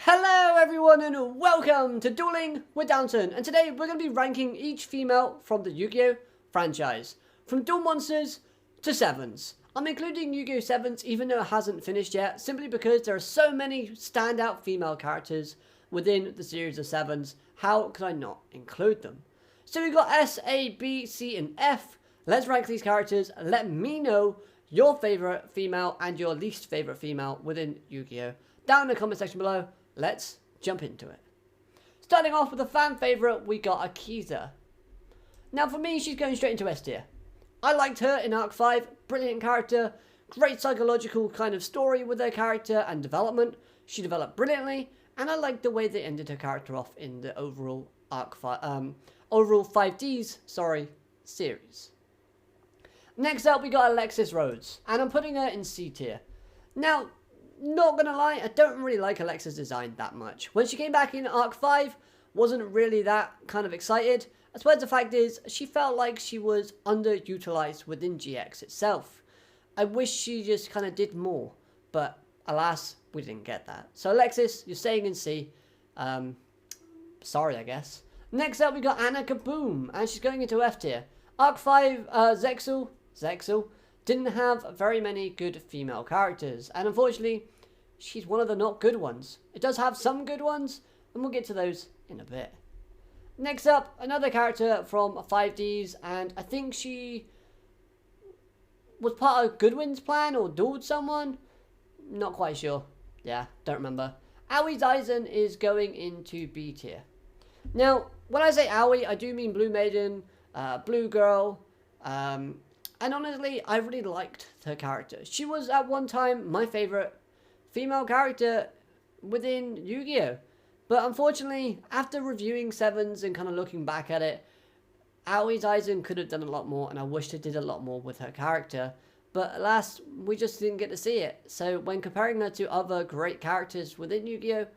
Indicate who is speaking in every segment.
Speaker 1: Hello everyone and welcome to Dueling with Downton, and today we're going to be ranking each female from the Yu-Gi-Oh franchise, from Duel Monsters to 7s. I'm including Yu-Gi-Oh 7s even though it hasn't finished yet, simply because there are so many standout female characters within the series of 7s. How could I not include them? So we've got S, A, B, C and F. Let's rank these characters. Let me know your favourite female and your least favourite female within Yu-Gi-Oh down in the comment section below. Let's jump into it. Starting off with a fan favourite, we got Akiza. Now for me, she's going straight into S tier. I liked her in Arc 5, brilliant character, great psychological kind of story with her character and development. She developed brilliantly, and I liked the way they ended her character off in the overall overall 5Ds, series. Next up, we got Alexis Rhodes, and I'm putting her in C tier. Now, not gonna lie, I don't really like Alexa's design that much. When she came back in Arc 5, wasn't really that kind of excited. I suppose the fact is, she felt like she was underutilized within GX itself. I wish she just kind of did more, but alas, we didn't get that. So Alexis, you're staying in C. Sorry, I guess. Next up, we got Anna Kaboom, and she's going into F tier. Arc 5, Zexal didn't have very many good female characters, and unfortunately, she's one of the not good ones. It does have some good ones, and we'll get to those in a bit. Next up, another character from 5Ds, and I think she was part of Goodwin's plan or dueled someone. Not quite sure. Yeah, don't remember. Aoi Aizen is going into B tier. Now, when I say Aoi, I do mean Blue Maiden, Blue Girl, and honestly, I really liked her character. She was at one time my favourite female character within Yu-Gi-Oh! But unfortunately, after reviewing 7s and kind of looking back at it, Aoi Aizen could have done a lot more, and I wish they did a lot more with her character. But alas, we just didn't get to see it. So when comparing her to other great characters within Yu-Gi-Oh!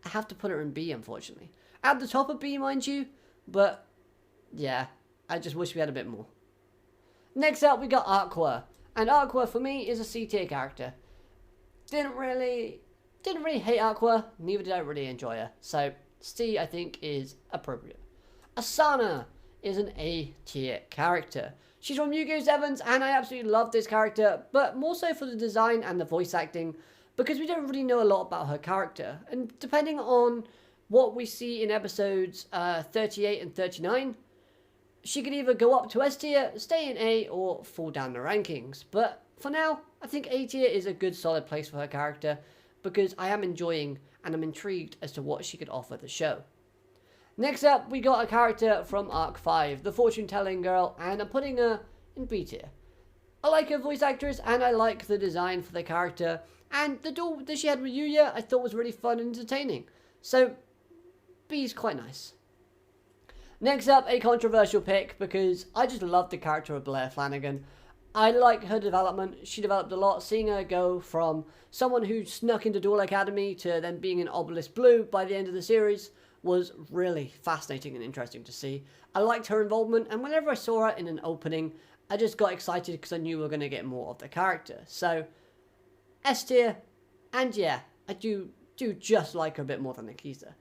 Speaker 1: I have to put her in B, unfortunately. At the top of B, mind you, but yeah, I just wish we had a bit more. Next up, we got Aqua, and Aqua for me is a C tier character. Didn't really hate Aqua, neither did I really enjoy her. So C, I think, is appropriate. Asana is an A tier character. She's from Yu-Gi-Oh! 7s, and I absolutely love this character, but more so for the design and the voice acting, because we don't really know a lot about her character. And depending on what we see in episodes 38 and 39, she could either go up to S tier, stay in A, or fall down the rankings. But for now, I think A tier is a good solid place for her character, because I am enjoying and I'm intrigued as to what she could offer the show. Next up, we got a character from Arc 5, the fortune-telling girl, and I'm putting her in B tier. I like her voice actress, and I like the design for the character, and the duel that she had with Yugioh I thought was really fun and entertaining. So, B is quite nice. Next up, a controversial pick, because I just love the character of Blair Flanagan. I like her development. She developed a lot. Seeing her go from someone who snuck into Duel Academy to then being an Obelisk Blue by the end of the series was really fascinating and interesting to see. I liked her involvement, and whenever I saw her in an opening, I just got excited because I knew we were going to get more of the character. So, S tier, and yeah, I do just like her a bit more than Akiza.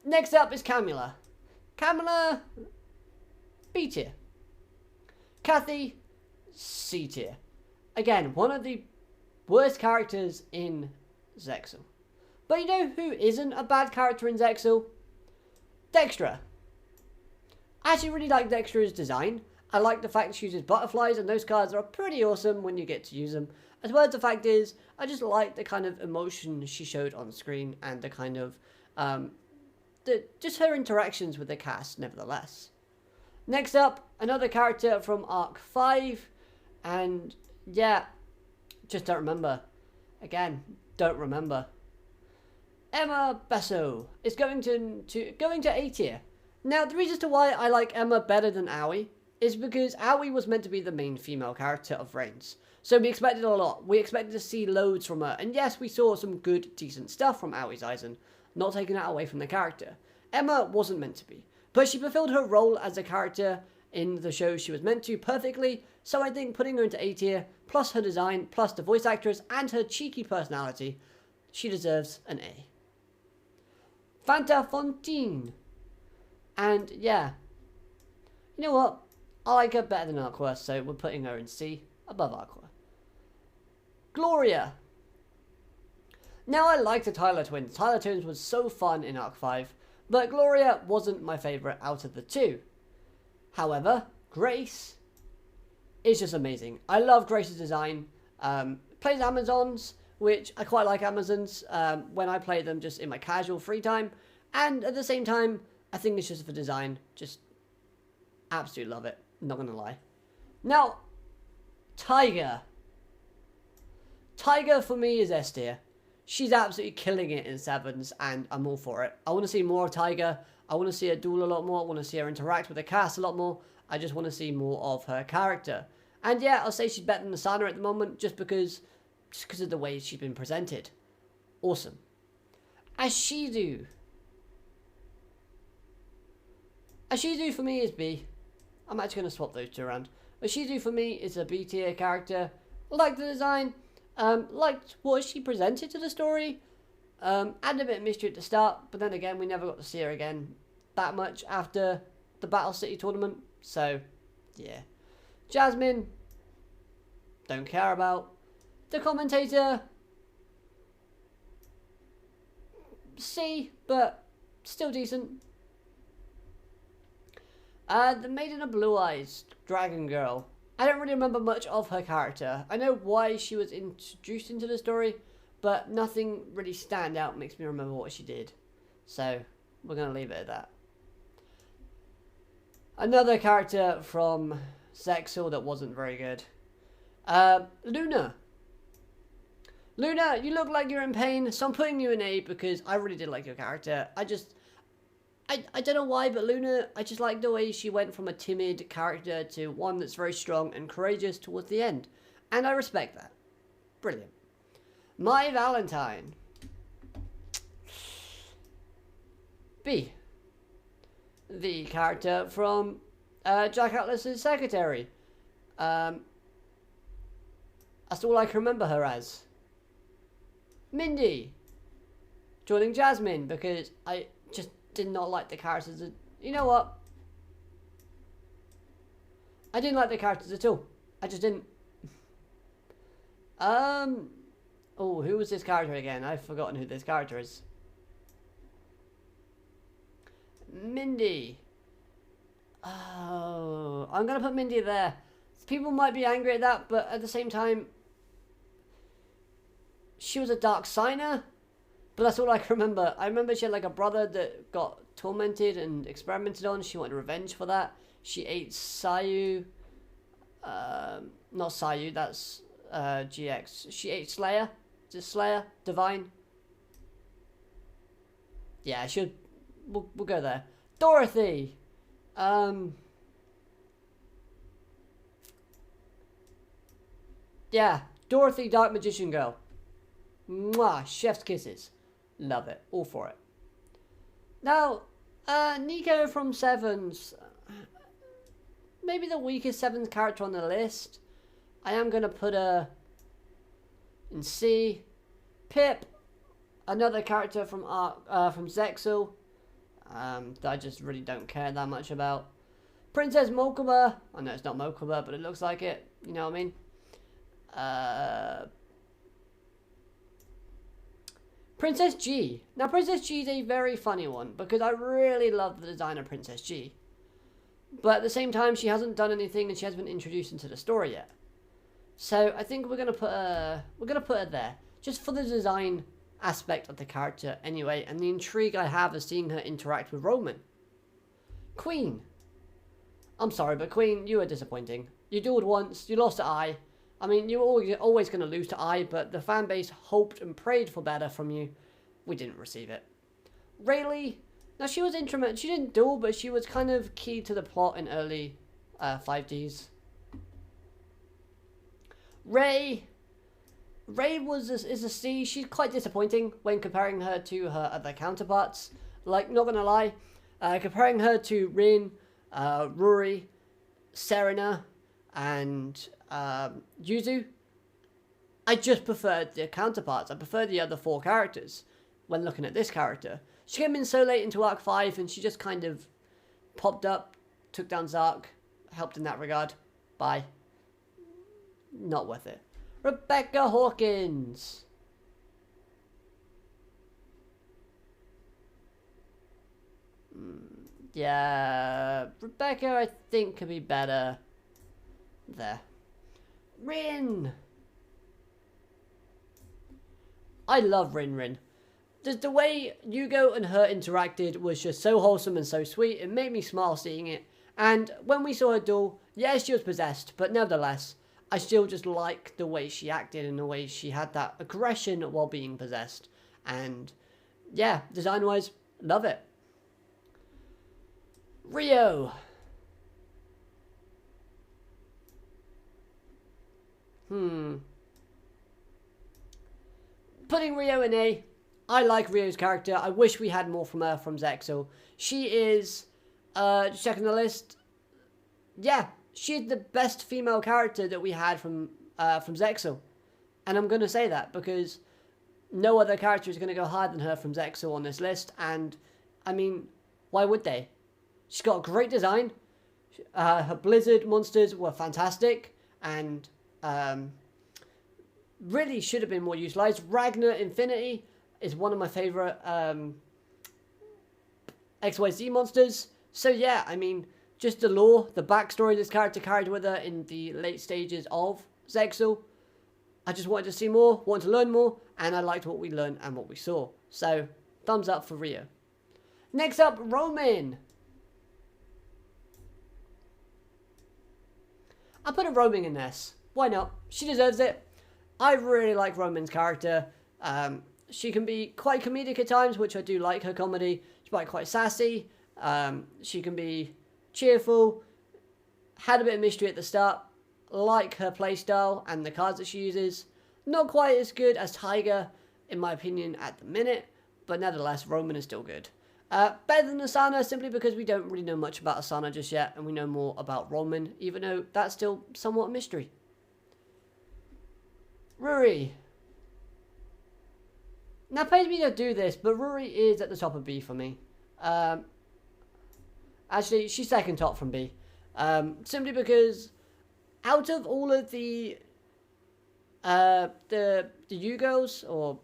Speaker 1: Next up is Camula. Camula, B tier. Kathy, C tier. Again, one of the worst characters in Zexal. But you know who isn't a bad character in Zexal? Dextra. I actually really like Dextra's design. I like the fact she uses butterflies, and those cards are pretty awesome when you get to use them. As well as the fact is, I just like the kind of emotion she showed on screen, and the kind of just her interactions with the cast, nevertheless. Next up, another character from Arc 5, and yeah, just don't remember. Again, don't remember. Emma Besso is going to A tier. Now, the reason to why I like Emma better than Aoi is because Aoi was meant to be the main female character of Reigns. So we expected a lot. We expected to see loads from her, and yes, we saw some good, decent stuff from Aoi Aizen. Not taking that away from the character. Emma wasn't meant to be, but she fulfilled her role as a character in the show she was meant to perfectly, so I think putting her into A tier, plus her design, plus the voice actress, and her cheeky personality, She deserves an A. Fanta Fontaine. And yeah, you know what? I like her better than Aqua, so we're putting her in C above Aqua. Gloria. Now I like the Tyler twins. Tyler twins was so fun in Arc 5, but Gloria wasn't my favourite out of the two. However, Grace is just amazing. I love Grace's design. Plays Amazons, which I quite like Amazons when I play them just in my casual free time. And at the same time, I think it's just for design. Just absolutely love it. Not gonna lie. Now, Tiger. Tiger for me is S tier. She's absolutely killing it in Sevens, and I'm all for it. I want to see more of Tiger. I want to see her duel a lot more. I want to see her interact with the cast a lot more. I just want to see more of her character. And yeah, I'll say she's better than Asana at the moment, just because of the way she's been presented. Awesome. Ashidu. Ashidu for me is B. I'm actually going to swap those two around. Ashidu for me is a B tier character. I like the design. Liked what she presented to the story. Added a bit of mystery at the start, but then again, we never got to see her again that much after the Battle City tournament. So, yeah. Jasmine, don't care about. The commentator, C, but still decent. The Maiden of Blue Eyes, Dragon Girl. I don't really remember much of her character. I know why she was introduced into the story, but nothing really stand out makes me remember what she did. So, we're going to leave it at that. Another character from Zexal that wasn't very good. Luna. Luna, you look like you're in pain, so I'm putting you in A because I really did like your character. I don't know why, but Luna, I just like the way she went from a timid character to one that's very strong and courageous towards the end. And I respect that. Brilliant. My Valentine. B. The character from Jack Atlas's secretary. That's all I can remember her as. Mindy. Joining Jasmine because I just did not like the characters. You know what? I didn't like the characters at all. I just didn't. Oh, who was this character again? I've forgotten who this character is. Mindy. Oh, I'm gonna put Mindy there. People might be angry at that, but at the same time, she was a dark signer. But that's all I can remember. I remember she had like a brother that got tormented and experimented on. She wanted revenge for that. She ate Sayu. Not Sayu, that's GX. She ate Slayer. Is it Slayer? Divine? Yeah, we'll go there. Dorothy. Yeah, Dorothy, Dark Magician Girl. Mwah, chef's kisses. Love it. All for it. Now, Nico from Sevens. Maybe the weakest Sevens character on the list. I am going to put her in C. Pip. Another character from Zexal. That I just really don't care that much about. Princess Mokuba. I know it's not Mokuba, but it looks like it. You know what I mean? Princess G. Now, Princess G is a very funny one because I really love the design of Princess G. But at the same time, she hasn't done anything and she hasn't been introduced into the story yet. So I think we're gonna put her there just for the design aspect of the character anyway, and the intrigue I have of seeing her interact with Roman. Queen. I'm sorry, but Queen, you were disappointing. You dueled once, you lost to I. I mean, you were always going to lose to I, but the fan base hoped and prayed for better from you. We didn't receive it. Rayleigh. Now, she was instrumental. She didn't duel, but she was kind of key to the plot in early 5Ds. Ray is a C. She's quite disappointing when comparing her to her other counterparts. Like, not going to lie, comparing her to Rin, Rory, Serena, and Yuzu, I just preferred the counterparts. I preferred the other 4 characters when looking at this character. She came in so late into Arc 5 and she just kind of popped up, took down Zark, helped in that regard. Bye. Not worth it. Rebecca Hawkins. Yeah, Rebecca I think could be better. There. Rin. I love Rin. The way Yugioh and her interacted was just so wholesome and so sweet. It made me smile seeing it. And when we saw her duel, yes, she was possessed, but nevertheless, I still just like the way she acted and the way she had that aggression while being possessed. And yeah, design-wise, love it. Rio. Putting Rio in A. I like Rio's character. I wish we had more from her from Zexal. She is, just checking the list. Yeah, she's the best female character that we had from Zexal. And I'm going to say that because no other character is going to go higher than her from Zexal on this list. And, I mean, why would they? She's got a great design. Her Blizzard monsters were fantastic. And really should have been more utilized. Ragnar Infinity is one of my favorite XYZ monsters. So yeah, I mean, just the lore, the backstory this character carried with her in the late stages of Zexal. I just wanted to see more, wanted to learn more, and I liked what we learned and what we saw. So, thumbs up for Rio. Next up, Roman. I put a roaming in this. Why not? She deserves it. I really like Roman's character. She can be quite comedic at times, which I do like her comedy. She's quite sassy. She can be cheerful. Had a bit of mystery at the start. Like her playstyle and the cards that she uses. Not quite as good as Tiger, in my opinion, at the minute. But nevertheless, Roman is still good. Better than Asana simply because we don't really know much about Asana just yet. And we know more about Roman, even though that's still somewhat a mystery. Ruri. Now, it pains me to do this, but Ruri is at the top of B for me. Actually, she's second top from B. Simply because out of all of the Yugiohs, or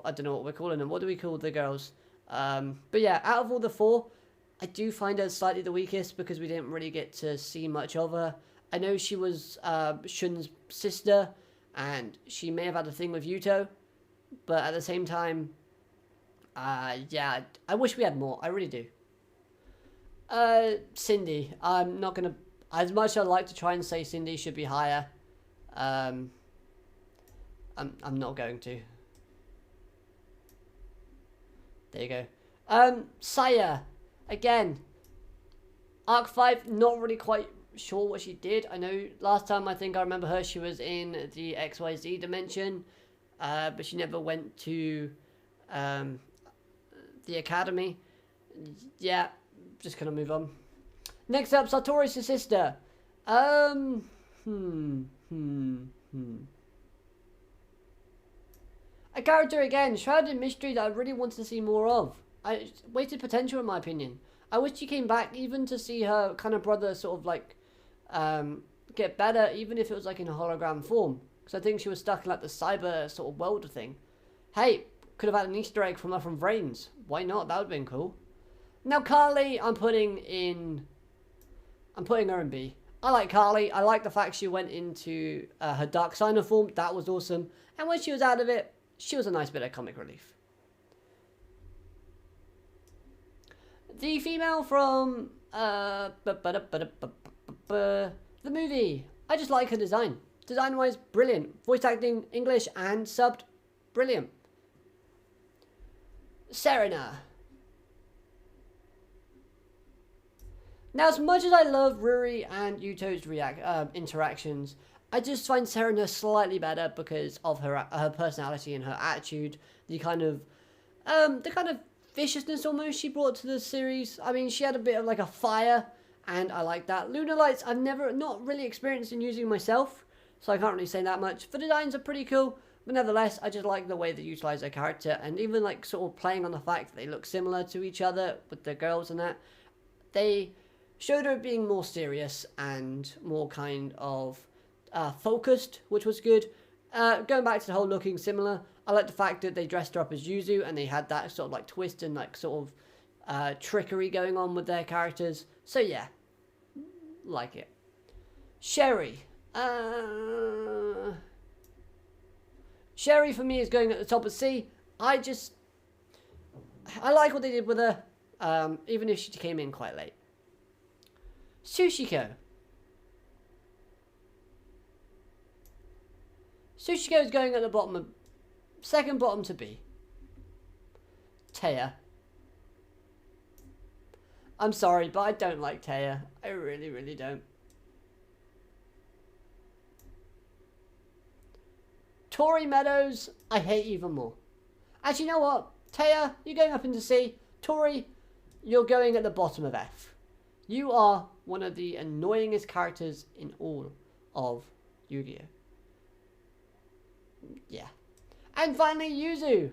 Speaker 1: I don't know what we're calling them. What do we call the girls? But yeah, out of all the 4, I do find her slightly the weakest because we didn't really get to see much of her. I know she was Shun's sister, and she may have had a thing with Yuto, but at the same time, yeah, I wish we had more. I really do. Cindy. I'm not gonna. As much as I'd like to try and say Cindy should be higher, I'm not going to. There you go. Saya. Again. Arc 5, not really quite sure what she did. I know last time I think I remember her, she was in the XYZ dimension. But she never went to the academy. Yeah, just gonna move on. Next up, Sartorius' sister. A character again, shrouded in mystery that I really wanted to see more of. I wasted potential in my opinion. I wish she came back even to see her kind of brother sort of like get better, even if it was like in a hologram form. Because I think she was stuck in like the cyber sort of world thing. Hey, could have had an Easter egg from her from Vrains. Why not? That would have been cool. Now Carly, I'm putting her in B. I like Carly. I like the fact she went into her Dark Signer form. That was awesome. And when she was out of it, she was a nice bit of comic relief. The female from the movie. I just like her design. Design-wise, brilliant. Voice acting, English and subbed, brilliant. Serena. Now, as much as I love Ruri and Yuto's interactions, I just find Serena slightly better because of her personality and her attitude. The kind of viciousness almost she brought to the series. I mean, she had a bit of like a fire, and I like that. Lunar Lights, I've not really experienced in using myself, so I can't really say that much. The designs are pretty cool, But nevertheless, I just like the way they utilize their character, and even like sort of playing on the fact that they look similar to each other with the girls and that. They showed her being more serious and more kind of focused, which was good. Going back to the whole looking similar, I like the fact that they dressed her up as Yuzu and they had that sort of like twist and like sort of trickery going on with their characters. So yeah, like it. Sherry. Sherry for me is going at the top of C. I like what they did with her, even if she came in quite late. Sushiko. Sushiko is going at the bottom of, second bottom to B. Taya. I'm sorry, but I don't like Taya. I really, really don't. Tori Meadows, I hate even more. Actually, you know what? Taya, you're going up into C. Tori, you're going at the bottom of F. You are one of the annoyingest characters in all of Yu-Gi-Oh! Yeah. And finally, Yuzu.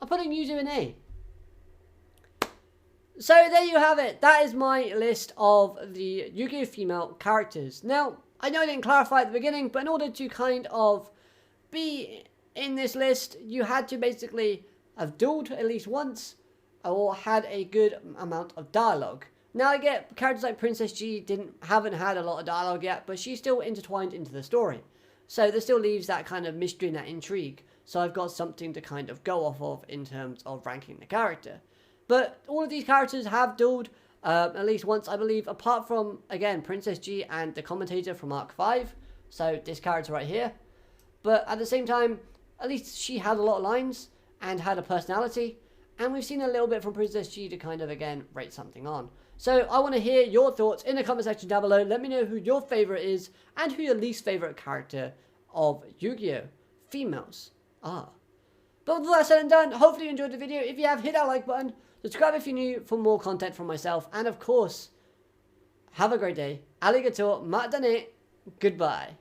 Speaker 1: I'm putting Yuzu in A. So there you have it. That is my list of the Yu-Gi-Oh! Female characters. Now, I know I didn't clarify at the beginning, but in order to kind of be in this list, you had to basically have dueled at least once or had a good amount of dialogue. Now I get characters like Princess G haven't had a lot of dialogue yet, but she's still intertwined into the story. So this still leaves that kind of mystery and that intrigue. So I've got something to kind of go off of in terms of ranking the character. But all of these characters have dueled at least once, I believe, apart from, again, Princess G and the commentator from Arc 5. So this character right here. But at the same time, at least she had a lot of lines and had a personality. And we've seen a little bit from Princess G to kind of, again, rate something on. So I want to hear your thoughts in the comment section down below. Let me know who your favourite is and who your least favourite character of Yu-Gi-Oh! Females are. But with all that said and done, hopefully you enjoyed the video. If you have, hit that like button. Subscribe if you're new for more content from myself. And of course, have a great day. Arigato, matane, goodbye.